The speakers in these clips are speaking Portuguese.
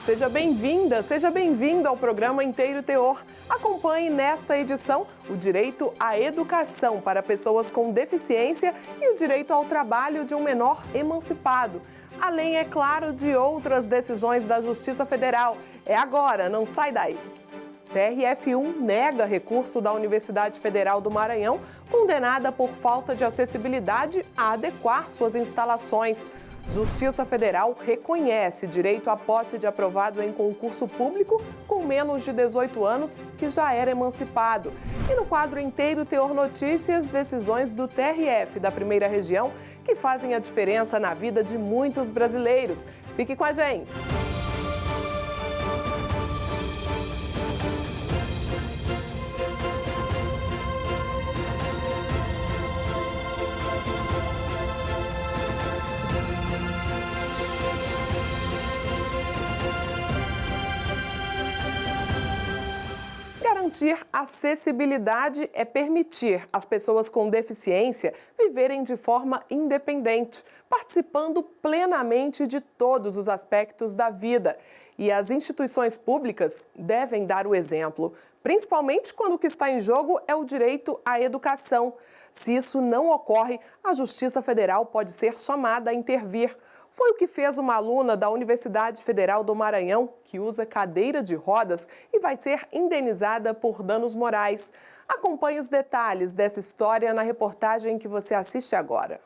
Seja bem-vinda, seja bem-vindo ao programa Inteiro Teor. Acompanhe nesta edição o direito à educação para pessoas com deficiência e o direito ao trabalho de um menor emancipado. Além, é claro, de outras decisões da Justiça Federal. É agora, não sai daí. TRF1 nega recurso da Universidade Federal do Maranhão, condenada por falta de acessibilidade a adequar suas instalações. Justiça Federal reconhece direito à posse de aprovado em concurso público com menos de 18 anos que já era emancipado. E no quadro Inteiro Teor Notícias, decisões do TRF da Primeira Região que fazem a diferença na vida de muitos brasileiros. Fique com a gente! Garantir acessibilidade é permitir às pessoas com deficiência viverem de forma independente, participando plenamente de todos os aspectos da vida. E as instituições públicas devem dar o exemplo, principalmente quando o que está em jogo é o direito à educação. Se isso não ocorre, a Justiça Federal pode ser chamada a intervir. Foi o que fez uma aluna da Universidade Federal do Maranhão, que usa cadeira de rodas e vai ser indenizada por danos morais. Acompanhe os detalhes dessa história na reportagem que você assiste agora.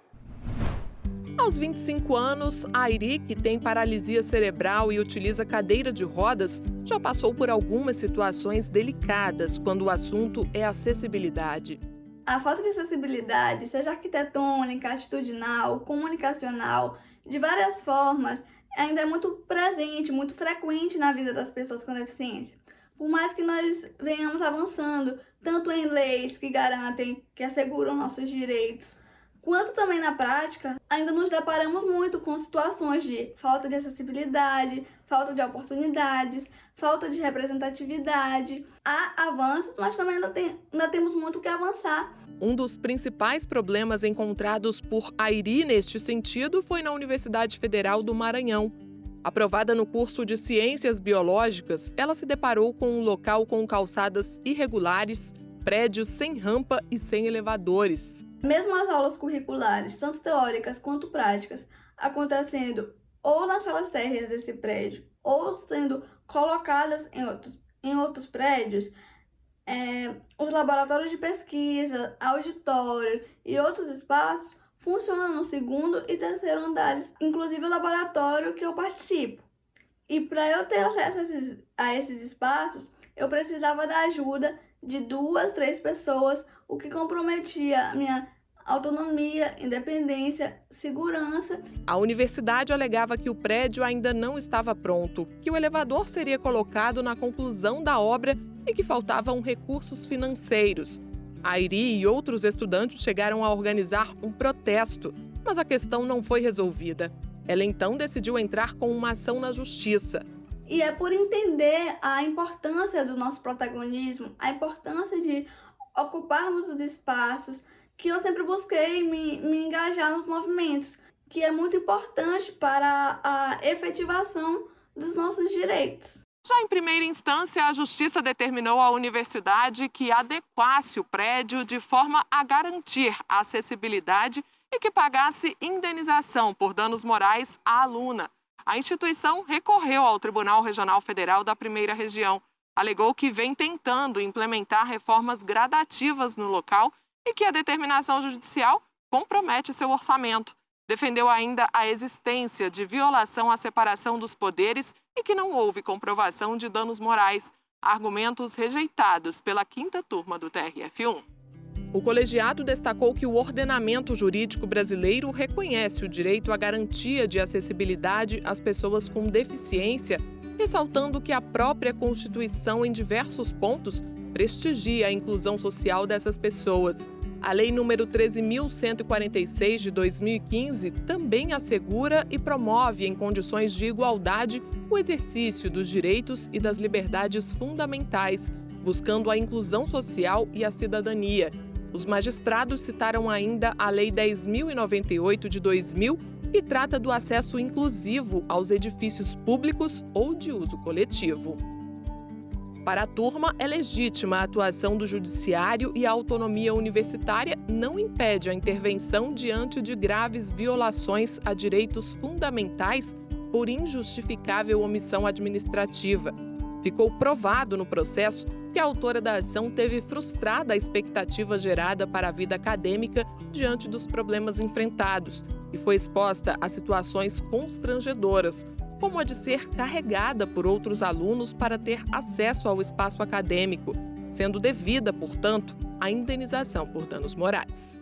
Aos 25 anos, a Airi, que tem paralisia cerebral e utiliza cadeira de rodas, já passou por algumas situações delicadas quando o assunto é acessibilidade. A falta de acessibilidade, seja arquitetônica, atitudinal, comunicacional, de várias formas, ainda é muito presente, muito frequente na vida das pessoas com deficiência. Por mais que nós venhamos avançando, tanto em leis que garantem, que asseguram nossos direitos, quanto também na prática, ainda nos deparamos muito com situações de falta de acessibilidade, falta de oportunidades, falta de representatividade. Há avanços, mas também ainda temos muito que avançar. Um dos principais problemas encontrados por Airi neste sentido foi na Universidade Federal do Maranhão. Aprovada no curso de Ciências Biológicas, ela se deparou com um local com calçadas irregulares, prédios sem rampa e sem elevadores. Mesmo as aulas curriculares, tanto teóricas quanto práticas, acontecendo ou nas salas térreas desse prédio, ou sendo colocadas em outros prédios, os laboratórios de pesquisa, auditórios e outros espaços funcionam no segundo e terceiro andares, inclusive o laboratório que eu participo. E para eu ter acesso a esses espaços, eu precisava da ajuda de 2, 3 pessoas, o que comprometia a minha autonomia, independência, segurança. A universidade alegava que o prédio ainda não estava pronto, que o elevador seria colocado na conclusão da obra e que faltavam recursos financeiros. A Airi e outros estudantes chegaram a organizar um protesto, mas a questão não foi resolvida. Ela então decidiu entrar com uma ação na justiça. E é por entender a importância do nosso protagonismo, a importância de ocuparmos os espaços, que eu sempre busquei me engajar nos movimentos, que é muito importante para a efetivação dos nossos direitos. Já em primeira instância, a Justiça determinou à universidade que adequasse o prédio de forma a garantir a acessibilidade e que pagasse indenização por danos morais à aluna. A instituição recorreu ao Tribunal Regional Federal da Primeira Região. Alegou que vem tentando implementar reformas gradativas no local e que a determinação judicial compromete seu orçamento. Defendeu ainda a existência de violação à separação dos poderes e que não houve comprovação de danos morais. Argumentos rejeitados pela 5ª turma do TRF1. O colegiado destacou que o ordenamento jurídico brasileiro reconhece o direito à garantia de acessibilidade às pessoas com deficiência, ressaltando que a própria Constituição, em diversos pontos, prestigia a inclusão social dessas pessoas. A Lei nº 13.146 de 2015 também assegura e promove, em condições de igualdade, o exercício dos direitos e das liberdades fundamentais, buscando a inclusão social e a cidadania. Os magistrados citaram ainda a Lei 10.098 de 2000, e trata do acesso inclusivo aos edifícios públicos ou de uso coletivo. Para a turma, é legítima a atuação do judiciário e a autonomia universitária não impede a intervenção diante de graves violações a direitos fundamentais por injustificável omissão administrativa. Ficou provado no processo que a autora da ação teve frustrada a expectativa gerada para a vida acadêmica diante dos problemas enfrentados e foi exposta a situações constrangedoras, como a de ser carregada por outros alunos para ter acesso ao espaço acadêmico, sendo devida, portanto, a indenização por danos morais.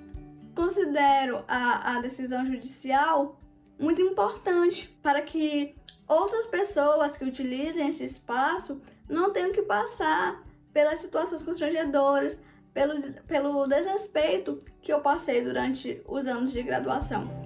Considero a decisão judicial muito importante para que outras pessoas que utilizem esse não tenham que passar pelas situações constrangedoras, pelo desrespeito que eu passei durante os anos de graduação.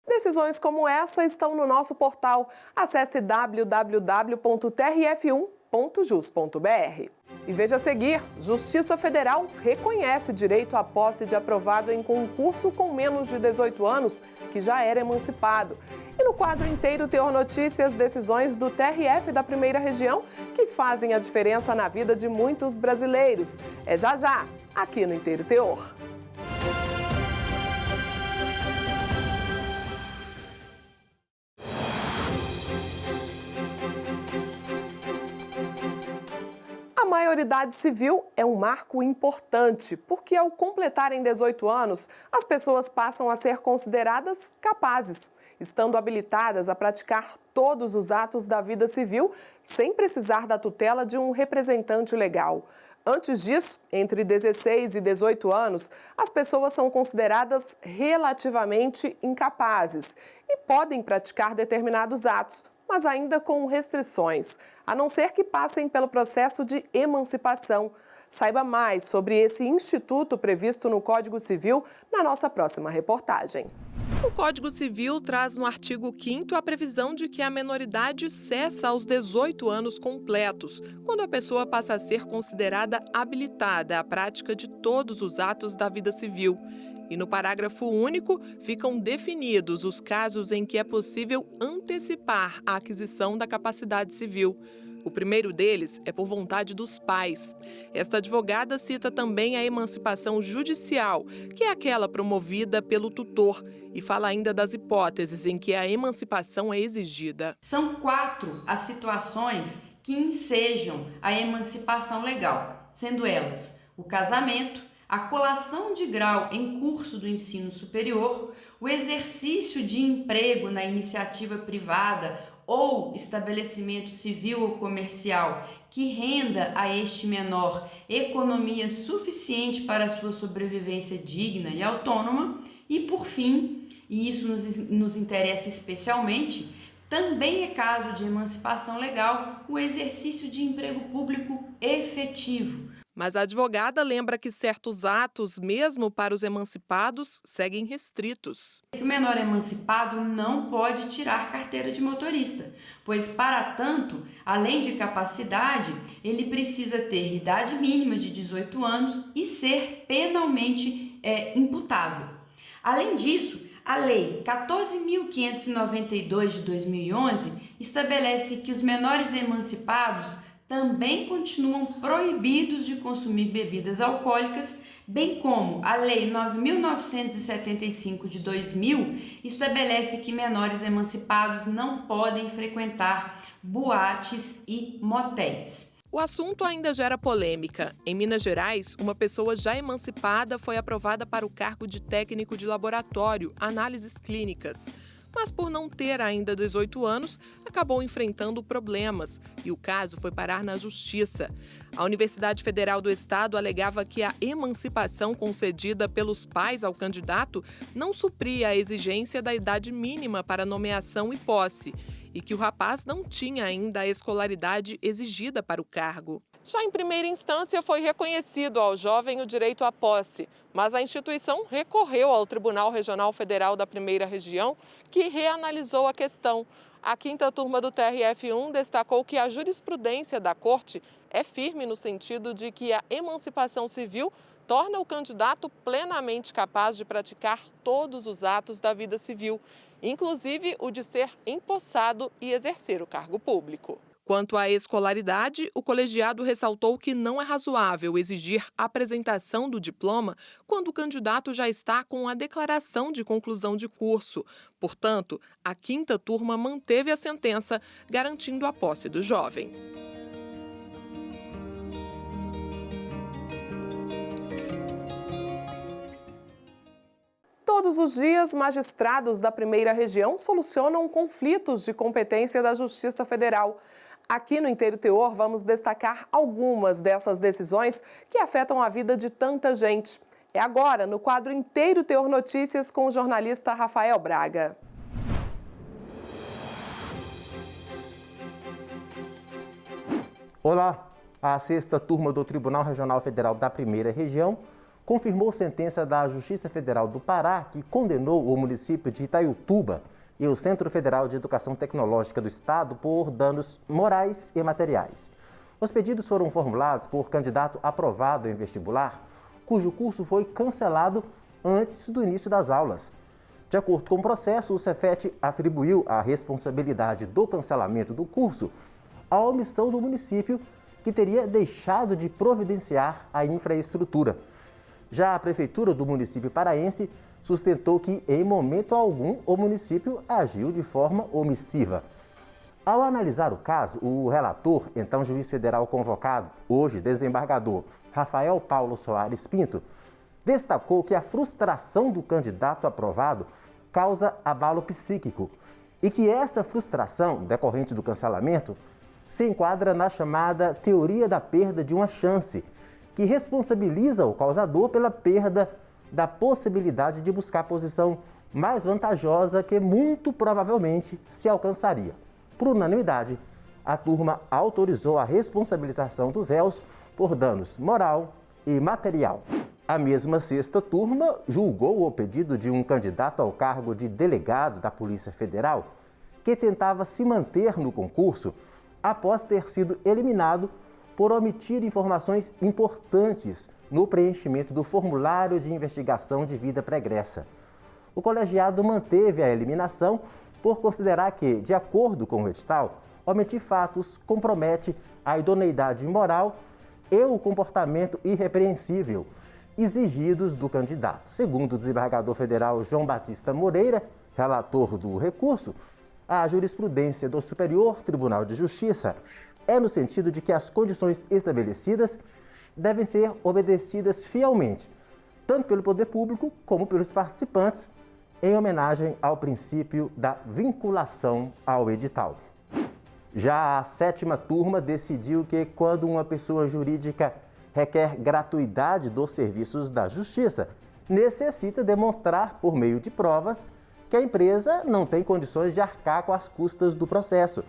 Decisões como essa estão no nosso portal. Acesse www.trf1.jus.br. E veja a seguir, Justiça Federal reconhece direito à posse de aprovado em concurso com menos de 18 anos, que já era emancipado. E no quadro inteiro Teor Notícias, decisões do TRF da Primeira Região que fazem a diferença na vida de muitos brasileiros. É já, aqui no Inteiro Teor. A maioridade civil é um marco importante, porque ao completarem 18 anos, as pessoas passam a ser consideradas capazes, estando habilitadas a praticar todos os atos da vida civil, sem precisar da tutela de um representante legal. Antes disso, entre 16 e 18 anos, as pessoas são consideradas relativamente incapazes e podem praticar determinados atos, mas ainda com restrições, a não ser que passem pelo processo de emancipação. Saiba mais sobre esse instituto previsto no Código Civil na nossa próxima reportagem. O Código Civil traz no artigo 5º a previsão de que a menoridade cessa aos 18 anos completos, quando a pessoa passa a ser considerada habilitada à prática de todos os atos da vida civil. E no parágrafo único ficam definidos os casos em que é possível antecipar a aquisição da capacidade civil. O primeiro deles é por vontade dos pais. Esta advogada cita também a emancipação judicial, que é aquela promovida pelo tutor, e fala ainda das hipóteses em que a emancipação é exigida. São 4 as situações que ensejam a emancipação legal, sendo elas o casamento, a colação de grau em curso do ensino superior, o exercício de emprego na iniciativa privada ou estabelecimento civil ou comercial que renda a este menor economia suficiente para a sua sobrevivência digna e autônoma e, por fim, e isso nos interessa especialmente, também é caso de emancipação legal o exercício de emprego público efetivo. Mas a advogada lembra que certos atos, mesmo para os emancipados, seguem restritos. O menor emancipado não pode tirar carteira de motorista, pois, para tanto, além de capacidade, ele precisa ter idade mínima de 18 anos e ser penalmente imputável. Além disso, a Lei 14.592 de 2011 estabelece que os menores emancipados também continuam proibidos de consumir bebidas alcoólicas, bem como a Lei 9.975 de 2000 estabelece que menores emancipados não podem frequentar boates e motéis. O assunto ainda gera polêmica. Em Minas Gerais, uma pessoa já emancipada foi aprovada para o cargo de técnico de laboratório, análises clínicas. Mas por não ter ainda 18 anos, acabou enfrentando problemas e o caso foi parar na Justiça. A Universidade Federal do Estado alegava que a emancipação concedida pelos pais ao candidato não supria a exigência da idade mínima para nomeação e posse e que o rapaz não tinha ainda a escolaridade exigida para o cargo. Já em primeira instância, foi reconhecido ao jovem o direito à posse, mas a instituição recorreu ao Tribunal Regional Federal da Primeira Região, que reanalisou a questão. A 5ª turma do TRF1 destacou que a jurisprudência da Corte é firme no sentido de que a emancipação civil torna o candidato plenamente capaz de praticar todos os atos da vida civil, inclusive o de ser empossado e exercer o cargo público. Quanto à escolaridade, o colegiado ressaltou que não é razoável exigir a apresentação do diploma quando o candidato já está com a declaração de conclusão de curso. Portanto, a 5ª turma manteve a sentença, garantindo a posse do jovem. Todos os dias, magistrados da Primeira Região solucionam conflitos de competência da Justiça Federal. Aqui no Inteiro Teor, vamos destacar algumas dessas decisões que afetam a vida de tanta gente. É agora, no quadro Inteiro Teor Notícias, com o jornalista Rafael Braga. Olá! A 6ª turma do Tribunal Regional Federal da Primeira Região confirmou sentença da Justiça Federal do Pará que condenou o município de Itaiutuba e o Centro Federal de Educação Tecnológica do Estado por danos morais e materiais. Os pedidos foram formulados por candidato aprovado em vestibular, cujo curso foi cancelado antes do início das aulas. De acordo com o processo, o Cefet atribuiu a responsabilidade do cancelamento do curso à omissão do município, que teria deixado de providenciar a infraestrutura. Já a Prefeitura do município paraense sustentou que, em momento algum, o município agiu de forma omissiva. Ao analisar o caso, o relator, então juiz federal convocado, hoje desembargador, Rafael Paulo Soares Pinto, destacou que a frustração do candidato aprovado causa abalo psíquico e que essa frustração, decorrente do cancelamento, se enquadra na chamada teoria da perda de uma chance, que responsabiliza o causador pela perda da possibilidade de buscar posição mais vantajosa que muito provavelmente se alcançaria. Por unanimidade, a turma autorizou a responsabilização dos réus por danos moral e material. A mesma 6ª turma julgou o pedido de um candidato ao cargo de delegado da Polícia Federal que tentava se manter no concurso após ter sido eliminado por omitir informações importantes no preenchimento do formulário de investigação de vida pregressa. O colegiado manteve a eliminação por considerar que, de acordo com o edital, omitir fatos compromete a idoneidade moral e o comportamento irrepreensível exigidos do candidato. Segundo o desembargador federal João Batista Moreira, relator do recurso, a jurisprudência do Superior Tribunal de Justiça é no sentido de que as condições estabelecidas devem ser obedecidas fielmente, tanto pelo poder público como pelos participantes, em homenagem ao princípio da vinculação ao edital. Já a 7ª turma decidiu que, quando uma pessoa jurídica requer gratuidade dos serviços da Justiça, necessita demonstrar, por meio de provas, que a empresa não tem condições de arcar com as custas do processo.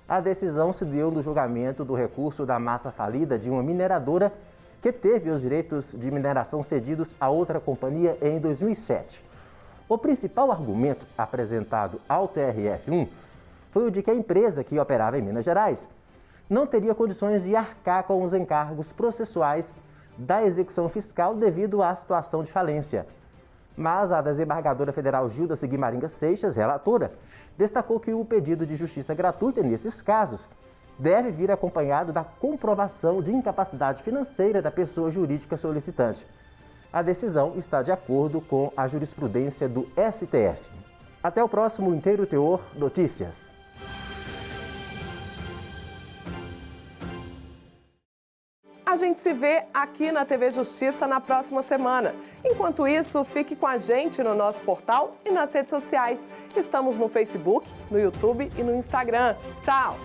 A decisão se deu no julgamento do recurso da massa falida de uma mineradora que teve os direitos de mineração cedidos a outra companhia em 2007. O principal argumento apresentado ao TRF1 foi o de que a empresa que operava em Minas Gerais não teria condições de arcar com os encargos processuais da execução fiscal devido à situação de falência. Mas a desembargadora federal Gilda Guimarães Seixas, relatora, destacou que o pedido de justiça gratuita nesses casos deve vir acompanhado da comprovação de incapacidade financeira da pessoa jurídica solicitante. A decisão está de acordo com a jurisprudência do STF. Até o próximo Inteiro Teor Notícias. A gente se vê aqui na TV Justiça na próxima semana. Enquanto isso, fique com a gente no nosso portal e nas redes sociais. Estamos no Facebook, no YouTube e no Instagram. Tchau!